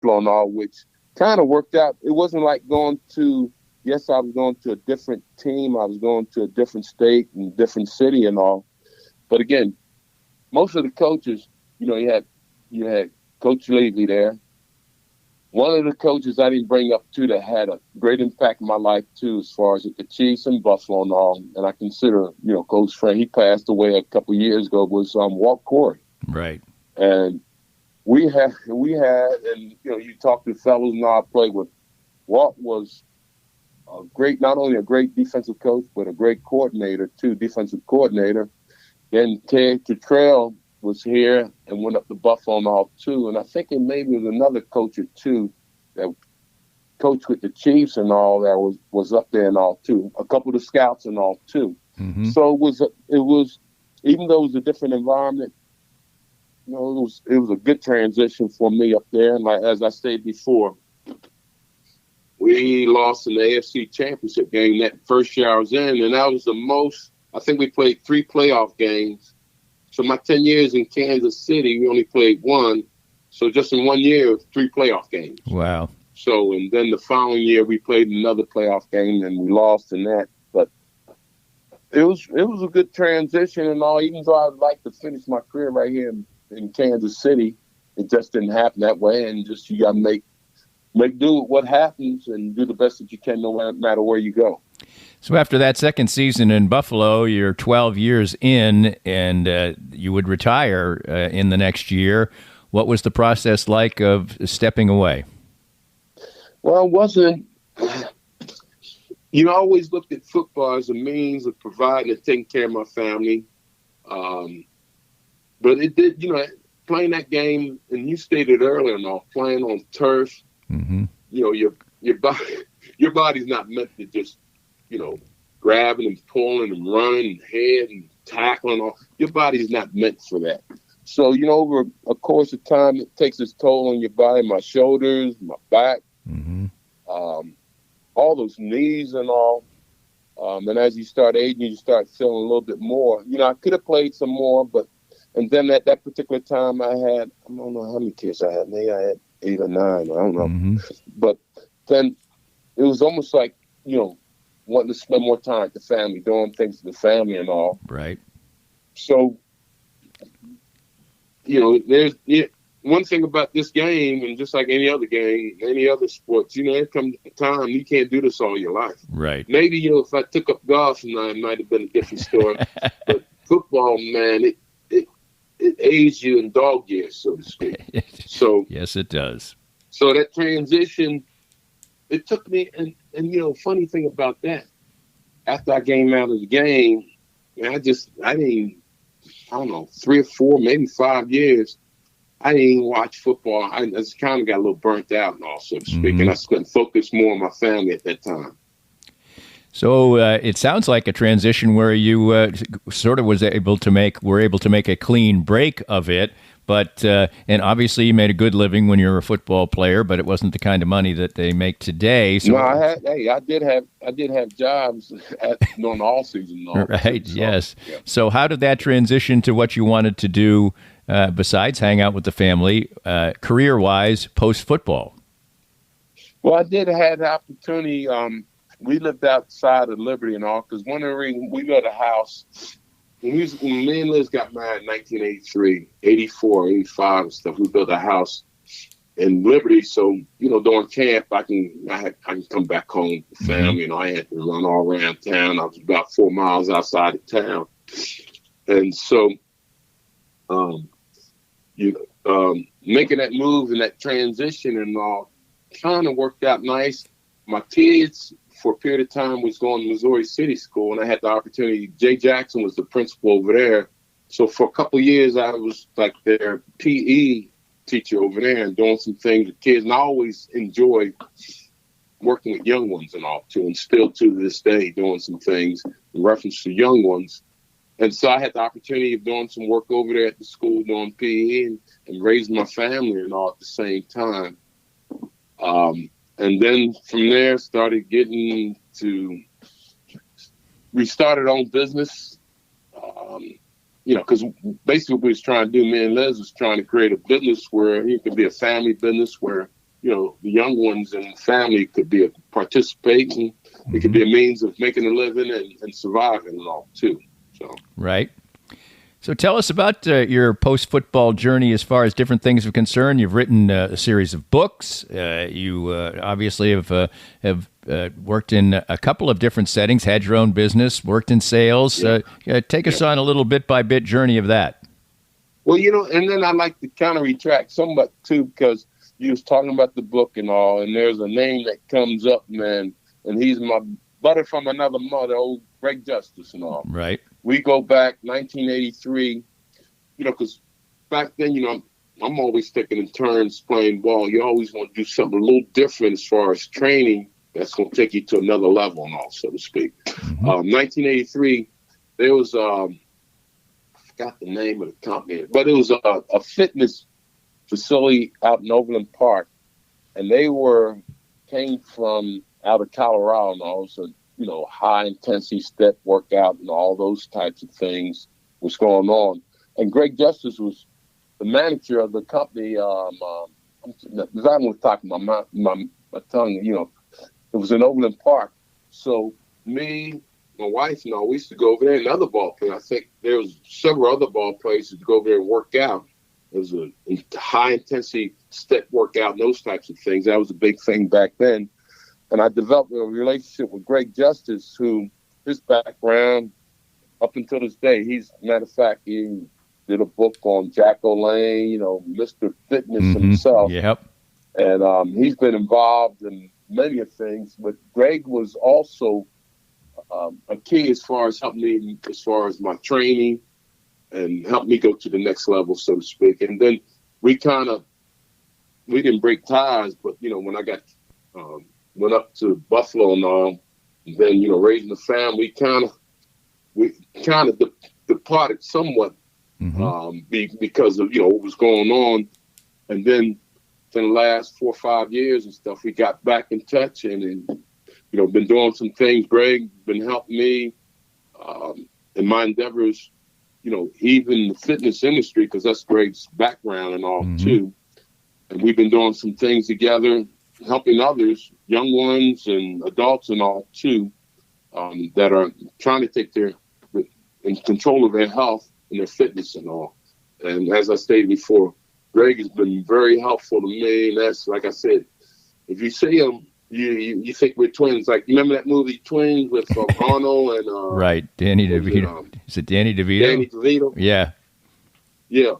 Buffalo and all, which kind of worked out. It wasn't like yes, I was going to a different team. I was going to a different state and different city and all. But again, most of the coaches, you had Coach Levy there. One of the coaches I didn't bring up too that had a great impact in my life too, as far as the Chiefs and Buffalo and all. And I consider, Coach Frank, he passed away a couple of years ago, was Walt Corey. Right. And we had, and you talk to fellows and all I played with. Walt was not only a great defensive coach, but a great coordinator too, defensive coordinator. Then Ted Cottrell was here and went up to Buffalo and all too. And I think it maybe was another coach or two that coached with the Chiefs and all that was up there and all too. A couple of the scouts and all too. Mm-hmm. So it was even though it was a different environment, it was a good transition for me up there. And like as I said before, we lost in the AFC Championship game that first year I was in, and that was the most. I think we played 3 playoff games. So my 10 years in Kansas City, we only played 1. So just in 1 year, 3 playoff games. Wow. So, and then the following year, we played another playoff game, and we lost in that. But it was a good transition and all. Even though I'd like to finish my career right here in Kansas City, it just didn't happen that way. And just you got to make do with what happens and do the best that you can no matter where you go. So after that second season in Buffalo, you're 12 years in, and you would retire in the next year. What was the process like of stepping away? Well, it wasn't. I always looked at football as a means of providing and taking care of my family. But it did, playing that game, and you stated earlier, playing on turf. Mm-hmm. Your body's not meant to just, grabbing and pulling and running and head and tackling. Your body's not meant for that. So, over a course of time, it takes its toll on your body, my shoulders, my back, mm-hmm. All those knees and all. And as you start aging, you start feeling a little bit more. I could have played some more, and then at that particular time I don't know how many kids I had. Maybe I had 8 or 9. I don't know. Mm-hmm. But then it was almost like, wanting to spend more time with the family, doing things to the family and all. Right. So, there's one thing about this game, and just like any other game, any other sports, there comes a time you can't do this all your life. Right. Maybe, if I took up golf, it might have been a different story. But football, man, it aged you in dog years, so to speak. So yes, it does. So that transition, it took me, and funny thing about that, after I came out of the game, I didn't, 3 or 4, maybe 5 years, I didn't even watch football. I just kind of got a little burnt out and all, so to speak, mm-hmm. and I couldn't focus more on my family at that time. So it sounds like a transition where you sort of were able to make a clean break of it. But and obviously you made a good living when you were a football player, but it wasn't the kind of money that they make today. So no, I did have jobs during the all season. Right. So, yes. Yeah. So how did that transition to what you wanted to do besides hang out with the family, career-wise, post football? Well, I did have the opportunity. We lived outside of Liberty and all, because one of the reasons we built a house. When me and Liz got married in 1983, 84, 85 and stuff, we built a house in Liberty. So, during camp, I can come back home with family. I had to run all around town. I was about 4 miles outside of town. And so, making that move and that transition and all kind of worked out nice. My kids, for a period of time, was going to Missouri City School, and I had the opportunity. Jay Jackson was the principal over there. So for a couple of years, I was like their PE teacher over there and doing some things with kids. And I always enjoy working with young ones and all, too, and still to this day doing some things in reference to young ones. And so I had the opportunity of doing some work over there at the school, doing PE and raising my family and all at the same time. And then from there, we started on business, because basically what we was trying to do, me and Liz was trying to create a business where it could be a family business where the young ones in the family could be participating. It could be a means of making a living and surviving and all too. So right. So tell us about your post-football journey as far as different things are concerned. You've written a series of books. You obviously have worked in a couple of different settings, had your own business, worked in sales. Take us on a little bit-by-bit journey of that. Well, and then I like to kind of retract somewhat too, because you was talking about the book and all, and there's a name that comes up, man, and he's my brother from another mother, old Greg Justice and all. Right. We go back 1983, because back then, I'm always taking in turns playing ball. You always want to do something a little different as far as training that's going to take you to another level and all, so to speak. 1983, there was, I forgot the name of the company, but it was a fitness facility out in Overland Park, and they came from out of Colorado and all, so high intensity step workout and all those types of things was going on. And Greg Justice was the manager of the company. I'm talking my tongue. It was in Overland Park. So me, my wife, and all, we used to go over there. And other ball players, I think there was several other ball places to go over there and work out. It was a high intensity step workout and those types of things. That was a big thing back then. And I developed a relationship with Greg Justice, who his background up until this day, matter of fact, he did a book on Jack O'Lane, Mr. Fitness himself. Yep. And he's been involved in many of things, but Greg was also a key as far as helping me, as far as my training, and helped me go to the next level, so to speak. And then we didn't break ties, but, when I got, went up to Buffalo and all, and then, raising a family, we kind of departed somewhat because of, what was going on. And then in the last 4 or 5 years and stuff, we got back in touch and been doing some things. Greg been helping me in my endeavors, even the fitness industry, because that's Greg's background and all too. And we've been doing some things together, helping others, young ones and adults and all too, that are trying to take in control of their health and their fitness and all. And as I stated before, Greg has been very helpful to me. And that's, like I said, if you see him, you think we're twins. Like, remember that movie Twins with Arnold and right, Danny DeVito. Is it Danny DeVito? Danny DeVito. Yeah. Yeah.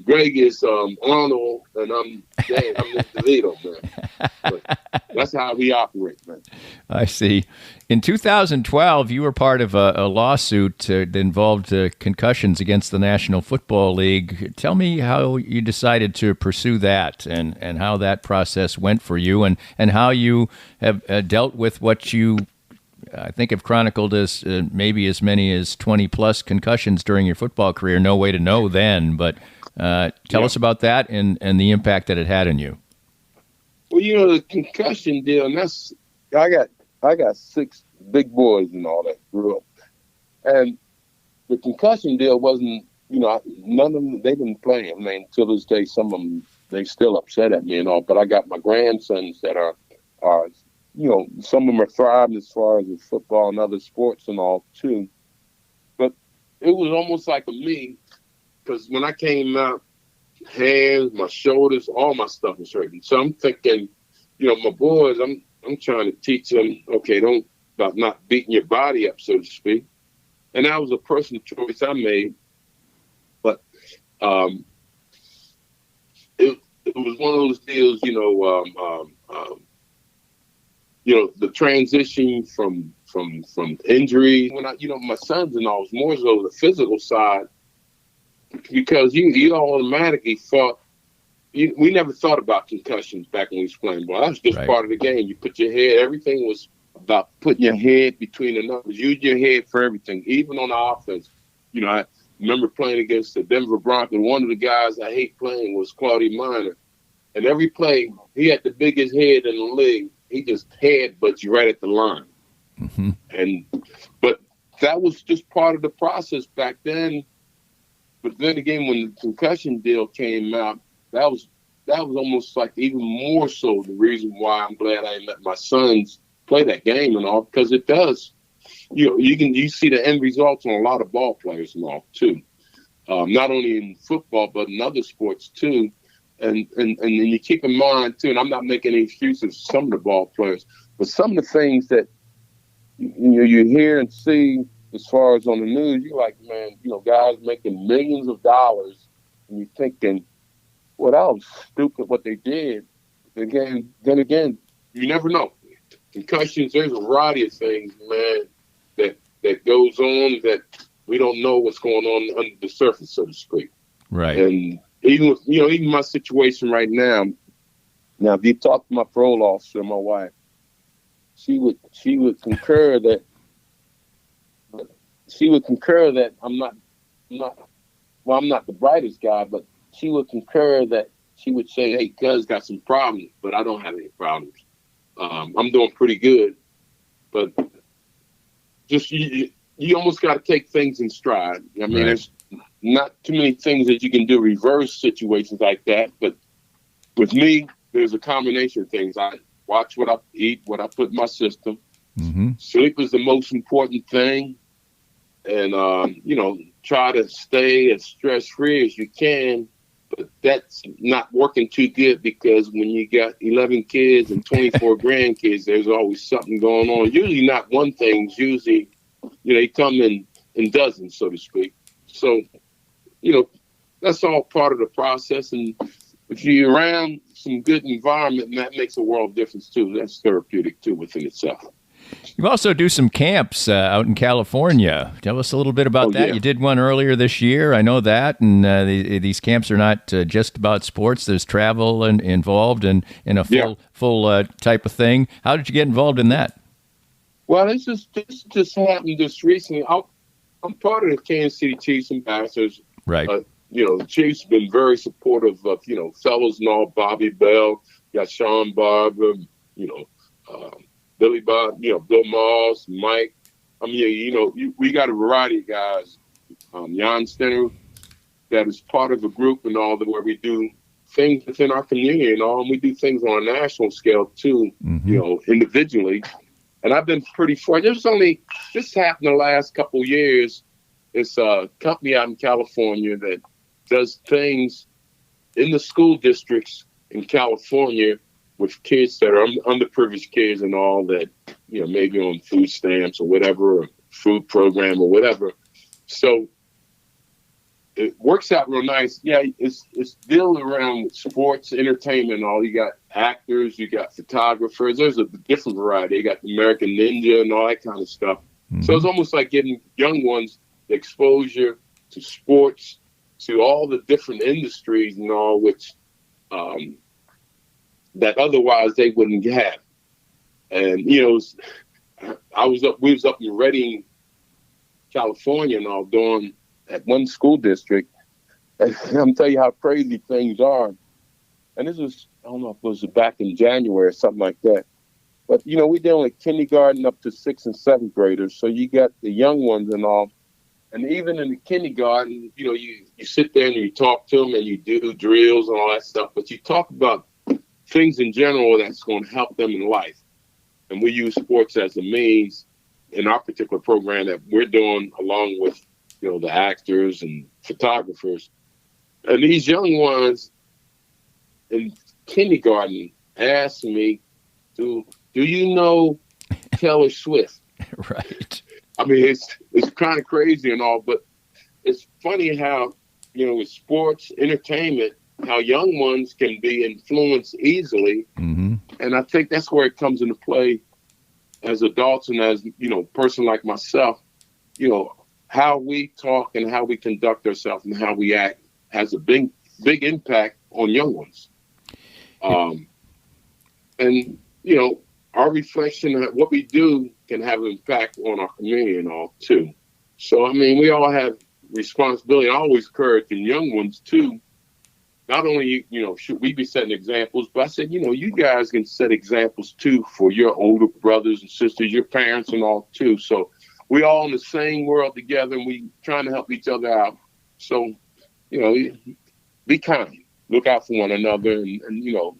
Greg is Arnold, and I'm DeVito, man. But that's how we operate, man. I see. In 2012, you were part of a lawsuit that involved concussions against the National Football League. Tell me how you decided to pursue that and how that process went for you and how you have dealt with what you, I think, have chronicled as maybe as many as 20-plus concussions during your football career. No way to know then, but tell us about that and the impact that it had on you. Well, the concussion deal, and that's, I got 6 big boys and all that grew up. And the concussion deal wasn't, none of them, they didn't play. I mean, till this day, some of them, they still upset at me and all. But I got my grandsons that are some of them are thriving as far as with football and other sports and all too. But it was almost like me, because when I came out, hands, my shoulders, all my stuff was hurting. So I'm thinking, my boys, I'm trying to teach them, okay, don't about not beating your body up, so to speak. And that was a personal choice I made. But it was one of those deals, the transition from injury. When my sons and all, was more so the physical side, because you automatically thought, we never thought about concussions back when we was playing ball. That was just part of the game. You put your head, everything was about putting your head between the numbers. Use your head for everything, even on the offense. I remember playing against the Denver Broncos. One of the guys I hate playing was Claudia Minor. And every play, he had the biggest head in the league. He just headbutts you right at the line. But that was just part of the process back then. But then again, when the concussion deal came out, that was that was almost like even more so the reason why I'm glad I let my sons play that game and all, because it does. You see the end results on a lot of ball players and all too. Not only in football but in other sports too. And you keep in mind too, and I'm not making any excuses for some of the ball players, but some of the things that you hear and see as far as on the news, you're like, man, guys making millions of dollars, and you're thinking, well, that was stupid what they did. Then again, you never know. Concussions, there's a variety of things, man, that goes on that we don't know what's going on under the surface, so to speak. Right. And even my situation right now. Now, if you talk to my parole officer, my wife, she would concur that I'm not the brightest guy, but she would concur that she would say, hey, cuz got some problems, but I don't have any problems. I'm doing pretty good, but just you almost got to take things in stride. I mean, There's not too many things that you can do reverse situations like that, but with me, there's a combination of things. I watch what I eat, what I put in my system. Mm-hmm. Sleep is the most important thing, and try to stay as stress-free as you can. But that's not working too good because when you got 11 kids and 24 grandkids, there's always something going on. Usually not one thing. Usually, they come in dozens, so to speak. So, that's all part of the process. And if you're around some good environment, that makes a world of difference, too. That's therapeutic, too, within itself. You also do some camps out in California. Tell us a little bit about that. Yeah. You did one earlier this year. I know that. And these camps are not just about sports. There's travel involved and a full type of thing. How did you get involved in that? Well, this just happened just recently. I'm part of the Kansas City Chiefs ambassadors. Right. The Chiefs have been very supportive of, fellows and all, Bobby Bell, got Sean Barber, Billy Bob, Bill Moss, Mike. I mean, we got a variety of guys. Jan Stenner, that is part of a group and all that where we do things within our community and all, and we do things on a national scale too, individually. And I've been pretty fortunate. This happened the last couple of years. It's a company out in California that does things in the school districts in California with kids that are underprivileged kids and all that, maybe on food stamps or whatever, or food program or whatever. So it works out real nice. Yeah, it's dealing around with sports, entertainment, and all. You got actors, you got photographers. There's a different variety. You got the American Ninja and all that kind of stuff. Mm-hmm. So it's almost like getting young ones exposure to sports, to all the different industries and all, which that otherwise they wouldn't have. And we was up in Redding, California, and all doing at one school district. And I'm telling you how crazy things are. And this was, I don't know if it was back in January or something like that. But we dealing with kindergarten up to 6th and 7th graders. So you got the young ones and all. And even in the kindergarten, you sit there and you talk to them and you do drills and all that stuff. But you talk about things in general that's going to help them in life. And we use sports as a means in our particular program that we're doing along with, the actors and photographers. And these young ones in kindergarten asked me, do you know Taylor Swift? Right. I mean, it's kind of crazy and all, but it's funny how, with sports, entertainment, how young ones can be influenced easily. Mm-hmm. And I think that's where it comes into play as adults and as, person like myself, how we talk and how we conduct ourselves and how we act has a big impact on young ones. And, our reflection of what we do can have an impact on our community and all too. So, I mean, we all have responsibility. I always encourage the young ones too. Not only, should we be setting examples, but I said, you guys can set examples too for your older brothers and sisters, your parents and all too. So we all in the same world together and we trying to help each other out. So, be kind. look out for one another, and you know,